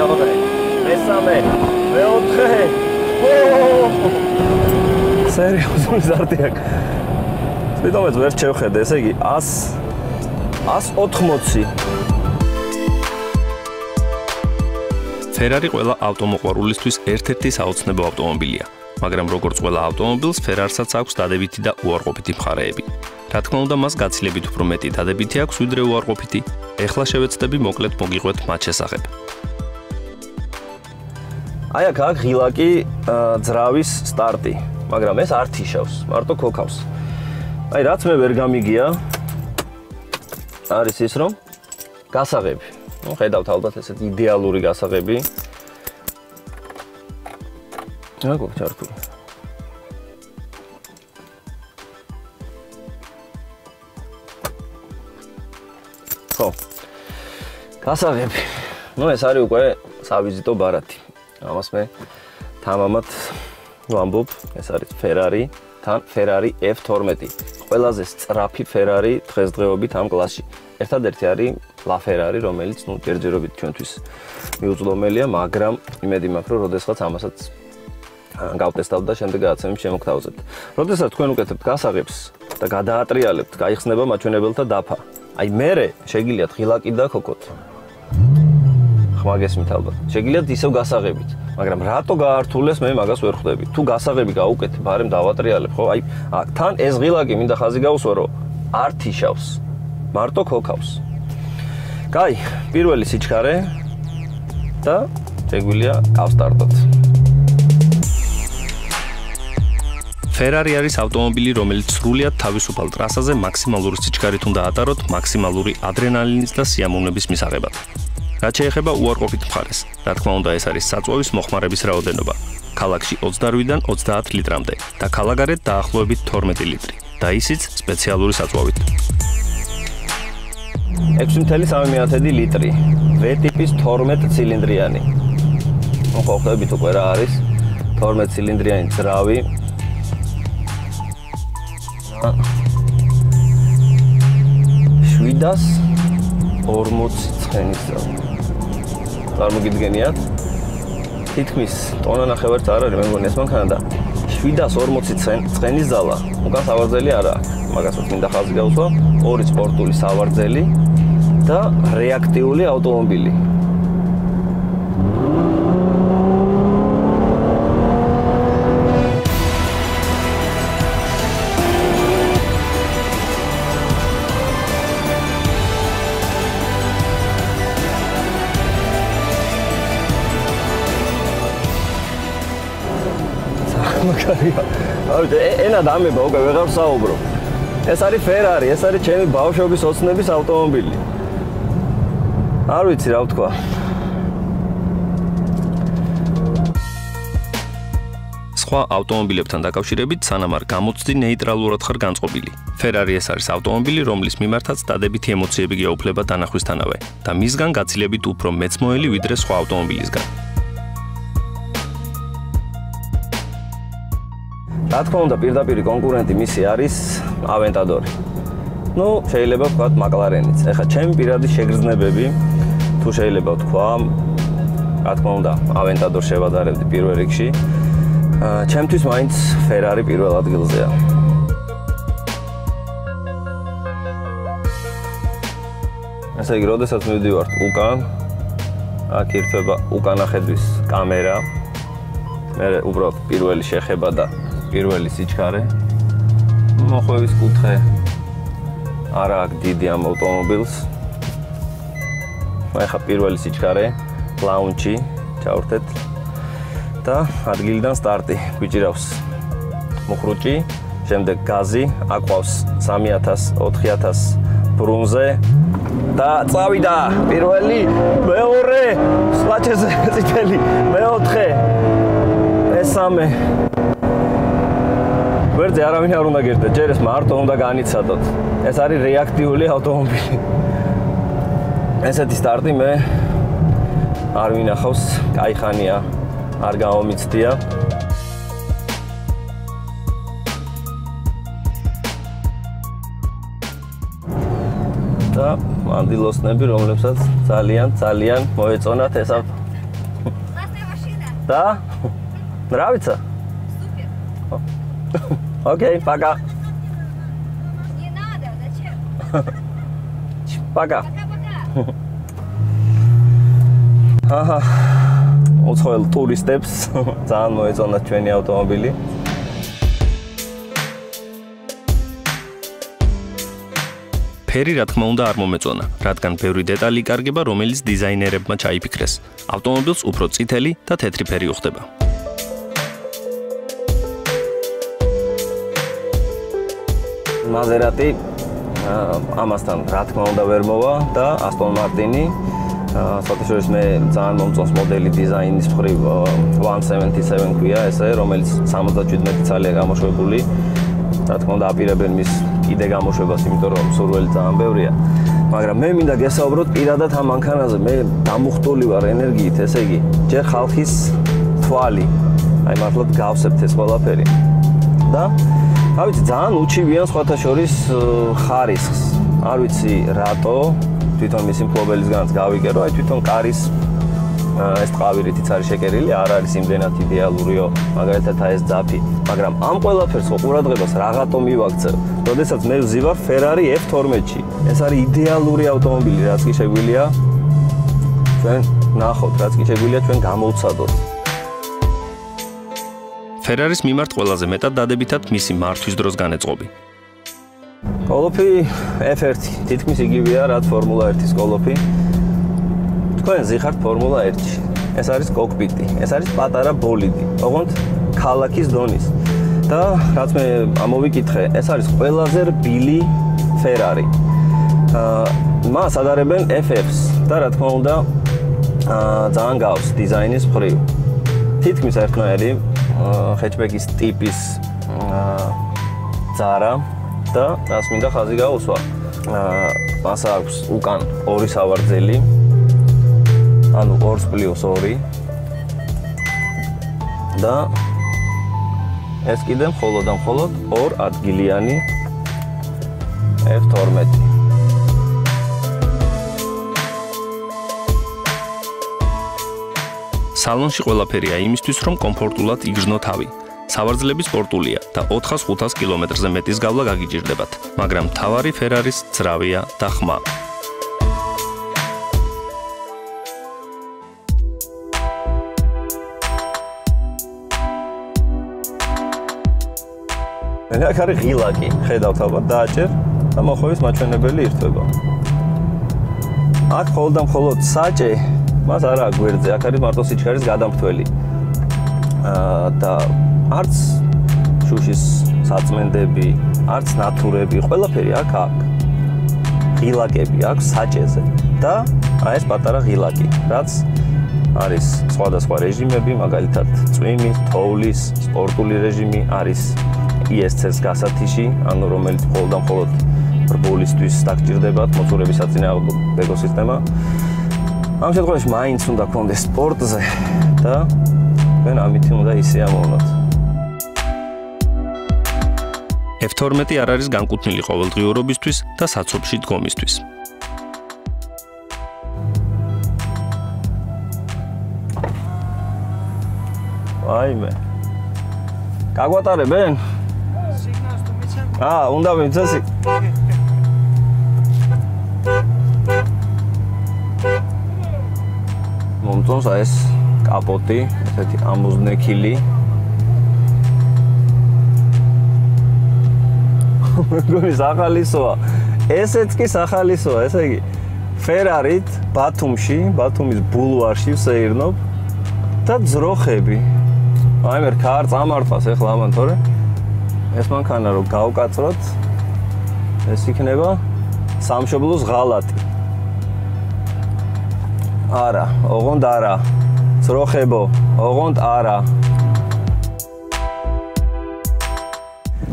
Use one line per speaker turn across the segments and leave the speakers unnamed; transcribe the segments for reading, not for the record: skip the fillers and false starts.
მე-4, მე-3, მე-4. სერიოზული ზარდი აქვს. სპიდომეტრს ვერ შევხედე, ესე იგი 180.
Ferrari ყველა ავტომოყვარულისთვის ერთ-ერთი საოცნებო ავტომობილია, მაგრამ როგორც ყველა ავტომობილს, Ferrari-საც აქვს დადებითი და უარყოფითი მხარეები. Რა თქმა უნდა, მას გაცილებით უფრო მეტი დადებითი აქვს, ვიდრე უარყოფითი. ეხლა შევეცდები მოკლედ მოგიყვეთ მათ შესახებ.
აი აქ აქვს ღილაკი ძრავის სტარტი, მაგრამ ეს არ თიშავს, მარტო ქოქავს. აი რაც მე ვერ გამიგია არის ის რომ გასაღები. ნუ ხედავთ ალბათ ესეთ იდეალური გასაღები. აგო ჩართული. ხო. გასაღები. ნუ ეს არის უკვე სავიზიტო ბარათი. ამას მე თამამად ვამბობ, ეს არის Ferrari, თან Ferrari F12. ყველაზე სწრაფი Ferrari დღესდღეობით ამ კლასში. ერთადერთი არის LaFerrari, რომელიც ნუ ჯერჯერობით ჩვენთვის მიუწვდომელია, მაგრამ იმედი მაქვს, რომ როდესაც ამასაც გავტესტავთ და შემდეგ გადაცემის შემოგთავაზებთ. როდესაც თქვენ უკეთებთ გასაღებს და გადაატრიალებთ, გაიხსნება მაჩვენებელთა დაფა. აი მერე შეგიძლიათ ღილაკი და ქოქოთ. ხმა გესმით ალბათ. შეგიძლიათ ისევ გასაღებით, მაგრამ რატო გაართულეს მე მაგას ვერ ხვდები. თუ გასაღები გაუკეთებ, ბარემ დავატრიალებ, ხო? აი თან ეს ღილაკი მინდა ხაზი გაუსვა, რომ არ თიშავს. მარტო ქოქავს. კაი, პირველი სიჩქარე და შეგვიძლია გავსტარტოთ.
Ferrari არის ავტომობილი, რომელიც სრულიად თავისუფალ ტრასაზე მაქსიმალური სიჩქარით უნდა ატაროთ მაქსიმალური ადრენალინის და სიამოვნების მისაღებად. რაც შეეხება უარყოფით მხარეს, რა თქმა უნდა, ეს არის საწვავის მოხმარების რაოდენობა. ქალაქში 28-დან 30 ლიტრამდე და ქალაქგარეთ დაახლოებით 12 ლიტრი და ისიც სპეციალური საწვავით.
6.3 ლიტრი, V-ტიპის 12 ცილინდრიანი. ხო, ხვდებით უკვე რა არის 12 ცილინდრიანი ძრავი. 740 ცხენის ძრავი. წარმოგიდგენიათ? თითქმის ტონა ნახევარიც არ არის, მე მგონი ეს მანქანა და 740 ცხენის ძალა. უკან სავარძელი არა აქვს. მაგასაც მინდა ხაზი გაუსვა, ორი სპორტული სავარძელი და რეაქტიული ავტომობილი. ენა დამება უკვე ვეღარ საუბრობ. ეს არის Ferrari, ეს არის ჩემი ბავშვობის ოცნების ავტომობილი. არ ვიცი რა ვთქვა.
სხვა ავტომობილებთან დაკავშირებით სანამ არ გამოცდი ნეიტრალურად ხარ განწყობილი. Ferrari ეს არის ავტომობილი, რომლის მიმართაც დადებითი ემოციები გეუფლება დანახვისთანავე და მისგან გაცილებით უფრო მეცმოელი ვიდრე სხვა ავტომობილისგან. რა თქმა უნდა, პირდაპირი კონკურენტი მისი არის Aventador. ნუ შეიძლება ვთქვათ McLaren-იც. ეხლა ჩემი პირადი შეგრძნებები თუ შეიძლება ვთქვა, რა თქმა უნდა, Aventador შევადარებდი პირველ რიგში. ჩემთვის მაინც Ferrari პირველ ადგილზეა. ესე იგი, როდესაც მივდივართ უკან, აქ ირთვება უკანახედვის კამერა. მე უბრალოდ პირველი შეხება და პირველი სიჩქარე. მოხვევის კუთხე არა აქვს დიდი ამ ავტომობილს. ახლა პირველი სიჩქარე, ლაუნჩი ჩავერთეთ და ადგილიდან სტარტი გვიჭირავს. მუხრუჭი, შემდეგ გაზი, აყვავს 3000, 4000 ბრუნზე და წავიდა პირველი, მეორე, სლაჩეზე წითელი, მეოთხე, მესამე. ვერძე არავინ არ უნდა გერდეთ, ჯერ ეს მარტო უნდა განიცადოთ. ეს არის რეაქტიული ავტომობილი. ესეთი სტარტი მე არ ვინახავს, კაი ხანია არ გამომიცდია. და მანდილოსნები, რომლებსაც ძალიან მოეწონათ ეს
Да? Нравится?
Супер.
Окей, пока.
Не надо, зачем?
Пока.
Пока-пока.
Ага. უცხოელ ტურისტებს ძალიან მოეწონათ ჩვენი ავტომობილი.
ფერი რა თქმა უნდა არ მომეწონა, რადგან ბევრი დეტალი იკარგება, რომელიც დიზაინერებმა ჩაიფიქრეს. ავტომობილს უფრო წითელი და თეთრი ფერი უხდება.
Maserati ამასთან რა თქმა უნდა ვერ მოვა და Aston Martin-ი სოთაშორის მე ძალიან მომწონს მოდელი დიზაინის მხრივ 177 ქვია ესე, რომელიც 77 ცალია გამოშვებული. რა თქმა უნდა აპირებენ მის კიდე გამოშვებას, იმიტომ რომ სურვილი ძალიან ბევრია. მაგრამ მე მინდა გესაუბროთ პირადად ამ მანქანაზე. მე დამუხტული ვარ ენერგიით, ესე იგი, ჯერ ხალხის თვალი. აი მართლაც გავსებთ ეს ყველაფერი. და რა ვიცი, ძალიან უჩივიან სხვათა შორის ხარისხს. არ ვიცი რატო თვითონ მისი მფლობელისგანაც გავიგერო, აი თვითონ კარის ეს ტყავირითიც არის შეკერილი, არ არის იმდენად იდეალურიო, მაგალითად ეს ძაფი, მაგრამ ამ ყველაფერს ყურადღებას რაღაცო მივაქცევ. როდესაც მე ვზივარ Ferrari F12-ში. ეს არის იდეალური ავტომობილი, რაც კი შეგვიძლია ჩვენ ნახოთ, რაც კი შეგვიძლია ჩვენ გამოვცადოთ.
Ferrari-s მიმართ ყველაზე მეტად დადებითად მისი მართვის დროს განეწყობი.
კოლოფი F1 თითქმის იგივეა, რაც Formula 1-ის კოლოფი. თქვენ ზიხართ Formula 1-ში. ეს არის კოკპიტი, ეს არის პატარა ბოლიდი, ოღონდ ქალაქის დონის. და რაც მე ამოვიკითხე, ეს არის ყველაზე რბილი Ferrari. მას ადარებენ FF-ს და რა თქმა უნდა ძალიან გავს დიზაინის მხრივ. თითქმის ერთნაირი hatchback-ის ტიპის ძარა და რას მინდა ხაზი გაუსვა. მას აქვს უკან ორი სავარძელი. ანუ 2+2 და ეს კიდე მხოლოდ და მხოლოდ 2 ადგილიანი F12.
სალონში ყველაფერია იმისთვის, რომ კომფორტულად იგრძნო თავი. სავარძლები სპორტულია და 400-500 კილომეტრზე მეტის გავლა გაგიჭირდებათ, მაგრამ თავარი Ferrari-s ძრავია და ხმა.
აქ არის ღილაკი, ხედავთ ალბათ დააჭერ და მოხევის მაჩვენებელი ირთვება. აქ მხოლოდ და მხოლოდ საჭე, მას არა გვერდზე, აქ არის მარტო სიჩქარის გადამფრთველი. და არც შუშის საწმენდები, არც ნათურები, ყველაფერი აქ აქვს. ღილაკები აქვს საჭეზე და აი ეს პატარა ღილაკი, რაც არის სხვადასხვა რეჟიმები, მაგალითად წვიმის, თოვლის, სპორტული რეჟიმი არის ESC-ს გასათიში, ანუ რომელიც მხოლოდ და მხოლოდ რბოლისთვის დაგჭირდებათ მოწურების საწინააღმდეგო სისტემა. ამ შემთხვევაში მაინც უნდა გქონდეს სპორტზე და თქვენ ამით უნდა ისე ამოვნოთ.
F12 არ არის განკუთვნილი ყოველდღიურობისთვის და საცობში დგომისთვის.
ვაიმე. გაგვატარებენ?
სიგნალს თუ მიცემ?
უნდა მიცემ. მომწონს აი ეს კაპოტი, ესეთი ამოზნექილი. მეგონი სახალისოა. ესეც კი სახალისოა, ესე იგი Ferrari-თ ბათუმში, ბათუმის ბულვარში ვსეირნობ და ძროხები. აი მე რქა არ წამართვას ეხლა ამან, თორე ეს მანქანა რო გავკაცროთ, ეს იქნება სამშობლოს ღალატი. არა, ოღონდ არა. ძროხებო, ოღონდ არა.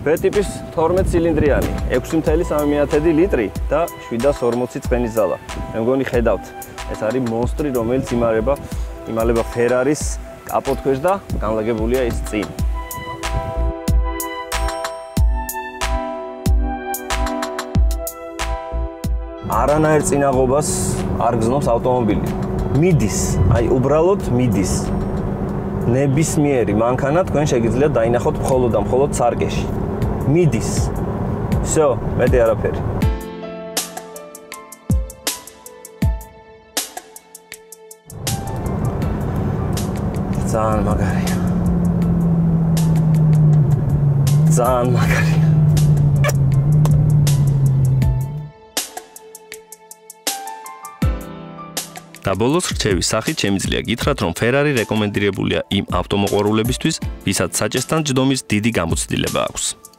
B-ტიპის 12 ცილინდრიანი, 6.3 ლიტრი და 740 წყენის ძალა. მე მგონი ხედავთ, ეს არის მონსტრი, რომელიც იმალება Ferrari-s კაპოტქვეშ და განლაგებულია ის წინ. არანაირ წინაღობას არ გზნობს ავტომობილი. მიდის, აი უბრალოდ მიდის. ნებისმიერი მანქანა თქვენ შეგიძლიათ დაინახოთ მხოლოდ და მხოლოდ სარგეში. მიდის. всё, მეტი არაფერი. ძალიან მაგარია. ძალიან მაგარია.
და ბოლოს რჩევის სახით შემიძლია გითხრათ, რომ Ferrari რეკომენდირებულია იმ ავტომოყვარულებისთვის, ვისაც საჭესთან ჯდომის დიდი გამოცდილება აქვს.